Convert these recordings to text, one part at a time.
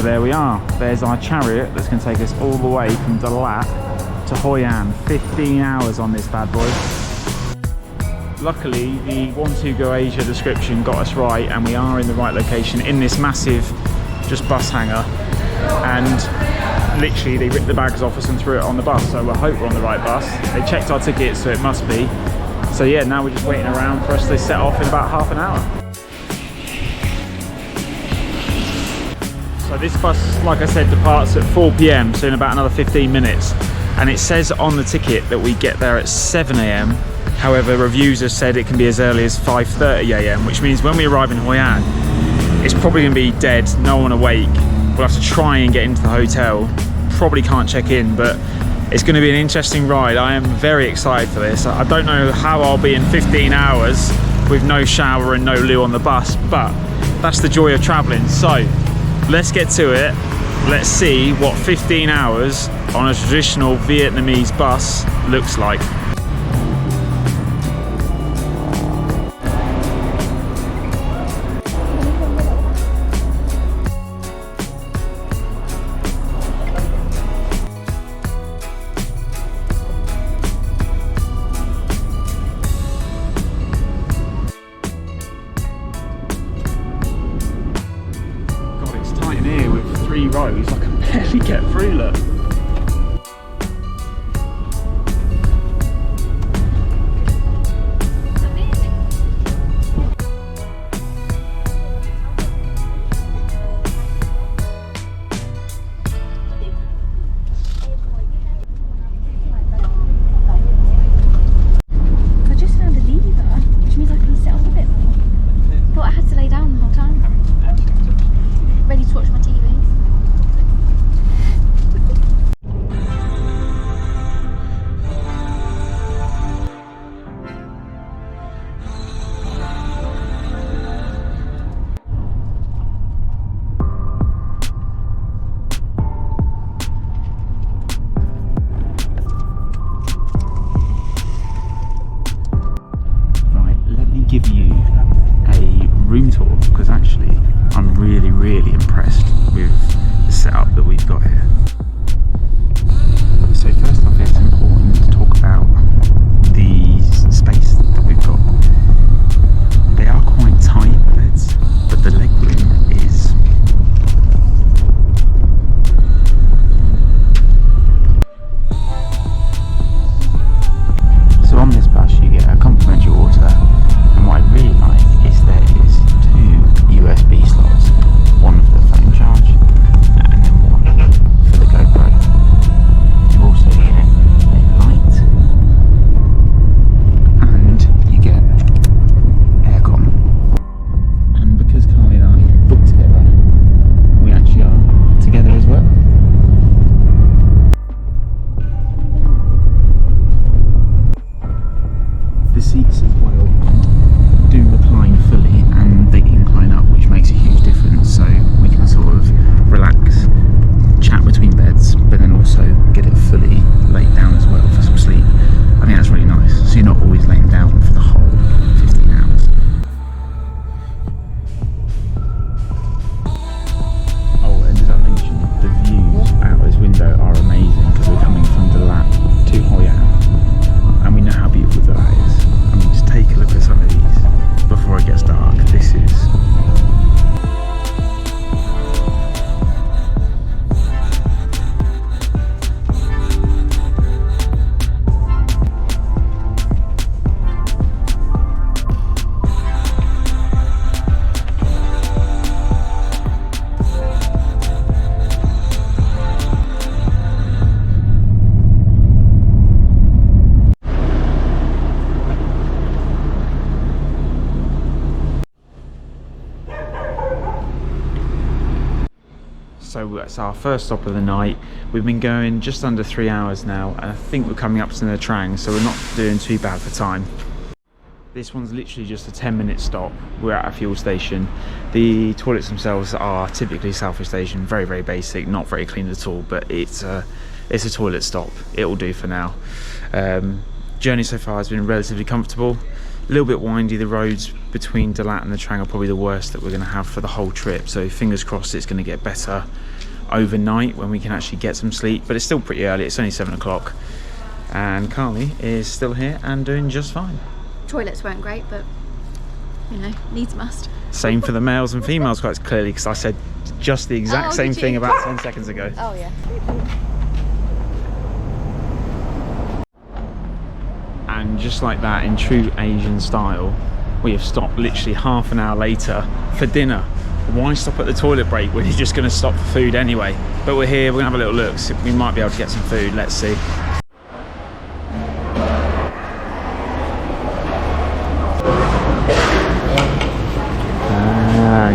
there we are. There's our chariot that's going to take us all the way from Dalat to Hoi An. 15 hours on this bad boy. Luckily, the Want to Go Asia description got us right, and we are in the right location in this massive just bus hangar. And literally they ripped the bags off us and threw it on the bus, so I hope we're on the right bus. They checked our tickets, so it must be. So yeah, now we're just waiting around for us to set off in about half an hour. So this bus, like I said, departs at 4 PM, so in about another 15 minutes. And it says on the ticket that we get there at 7 AM. However, reviews have said it can be as early as 5:30 AM, which means when we arrive in Hoi An, it's probably going to be dead, no one awake. We'll have to try and get into the hotel. Probably can't check in, but it's going to be an interesting ride. I am very excited for this. I don't know how I'll be in 15 hours with no shower and no loo on the bus, but that's the joy of traveling. So let's get to it. Let's see what 15 hours on a traditional Vietnamese bus looks like. Rows, I can barely get through, look. I just found a lever, which means I can sit up a bit more. Thought I had to lay down the whole time. Ready to watch my TV. Give you a room tour, because actually I'm really impressed with the setup that we've got here. So first off, it's important to talk about the space that we've got. They are quite tight beds, but the leg room is so on this bus you get a complimentary water. What I really like is there is 2 USB slots, one for the phone charge and then one for the GoPro. You also get a light and you get aircon. And because Carly and I booked together, we actually are together as well. The seats as well do recline fully, and they incline up, which makes a huge difference, so we can sort of relax, chat between beds, but then also get it fully laid down as well for some sleep. I think that's really nice, so you're not always laying down for the whole 15 hours. Oh, and did I mention the views out this window are amazing, because we're coming from Dalat to Hoi An, and we know how beautiful Dalat is. I mean, just take a look at some of these before it gets dark. This is so that's our first stop of the night. We've been going just under 3 hours now, and I think we're coming up to Nha Trang, so we're not doing too bad for time. This one's literally just a 10-minute stop. We're at a fuel station. The toilets themselves are typically Southeast Asian, very basic, not very clean at all, but it's a toilet stop. It will do for now. Journey so far has been relatively comfortable. A little bit windy. The roads between Dalat and Nha Trang are probably the worst that we're going to have for the whole trip, so fingers crossed it's going to get better overnight when we can actually get some sleep, but it's still pretty early. It's only 7 o'clock, and Carly is still here and doing just fine. Toilets weren't great, but you know, needs must. Same for the males and females quite clearly, because I said just the exact same thing about 10 seconds ago. Oh yeah. And just like that, in true Asian style, we have stopped literally half an hour later for dinner. Why stop at the toilet break when you're just going to stop for food anyway? But we're here, we're going to have a little look, so we might be able to get some food, let's see.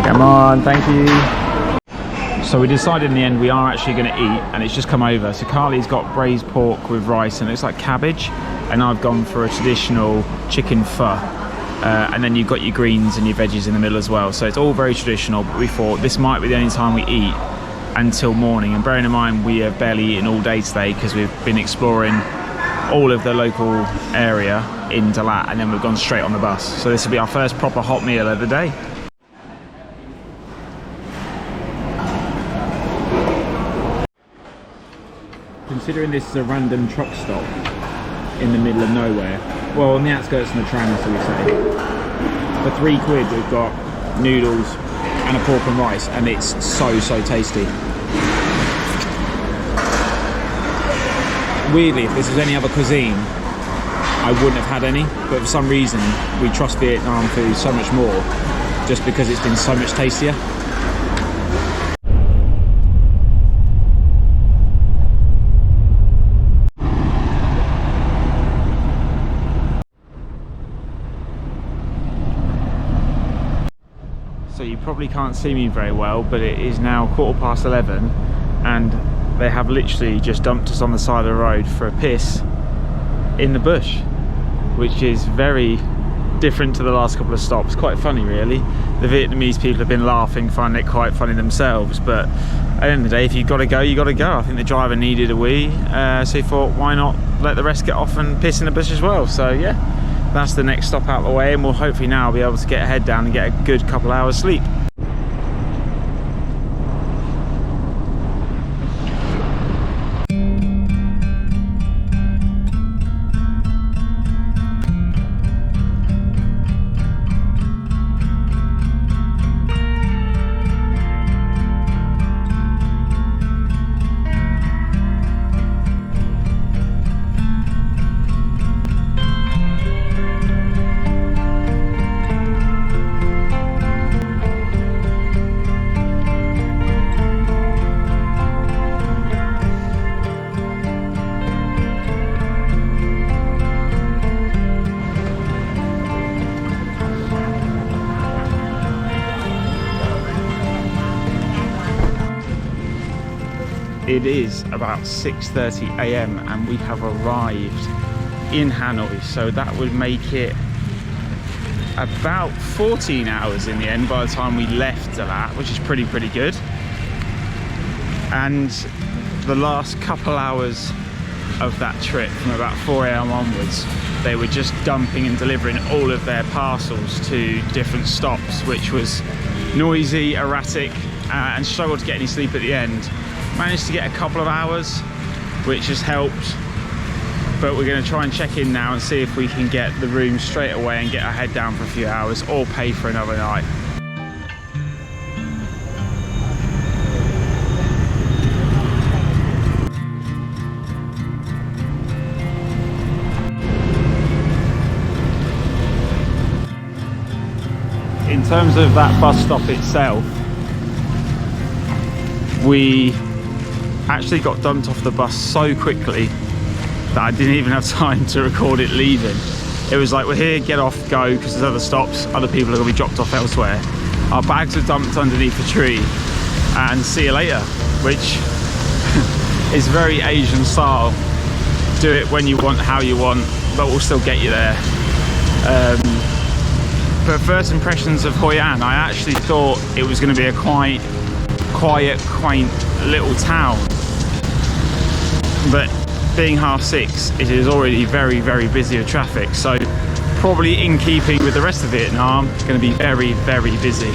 Come on, thank you. So we decided in the end we are actually going to eat, and it's just come over. So Carly's got braised pork with rice and it looks like cabbage, and I've gone for a traditional chicken pho. And then you've got your greens and your veggies in the middle as well. So it's all very traditional, but we thought this might be the only time we eat until morning. And bearing in mind we have barely eaten all day today because we've been exploring all of the local area in Dalat, and then we've gone straight on the bus. So this will be our first proper hot meal of the day. Considering this is a random truck stop in the middle of nowhere, well, on the outskirts of the tram, so we say, for £3 we've got noodles and a pork and rice, and it's so tasty. Weirdly, if this was any other cuisine, I wouldn't have had any, but for some reason we trust Vietnam food so much more just because it's been so much tastier. So you probably can't see me very well, but it is now 11:15, and they have literally just dumped us on the side of the road for a piss in the bush, which is very different to the last couple of stops. Quite funny really. The Vietnamese people have been laughing, finding it quite funny themselves, but at the end of the day, if you've got to go, you got to go. I think the driver needed a wee, so he thought why not let the rest get off and piss in the bush as well. So yeah, that's the next stop out of the way, and we'll hopefully now be able to get a head down and get a good couple hours sleep. It is about 6:30 AM and we have arrived in Hanoi, so that would make it about 14 hours in the end by the time we left Dalat, which is pretty good. And the last couple hours of that trip, from about 4 AM onwards, they were just dumping and delivering all of their parcels to different stops, which was noisy, erratic, and struggled to get any sleep at the end. Managed to get a couple of hours, which has helped, but we're going to try and check in now and see if we can get the room straight away and get our head down for a few hours, or pay for another night. In terms of that bus stop itself, we actually got dumped off the bus so quickly that I didn't even have time to record it leaving. It was like, we're here, get off, go, because there's other stops, other people are going to be dropped off elsewhere. Our bags are dumped underneath the tree, and see you later, which is very Asian style. Do it when you want, how you want, but we'll still get you there. But first impressions of Hoi An, I actually thought it was going to be a quite quiet, quaint little town, but being 6:30, it is already very busy with traffic, so probably in keeping with the rest of Vietnam, it's going to be very busy.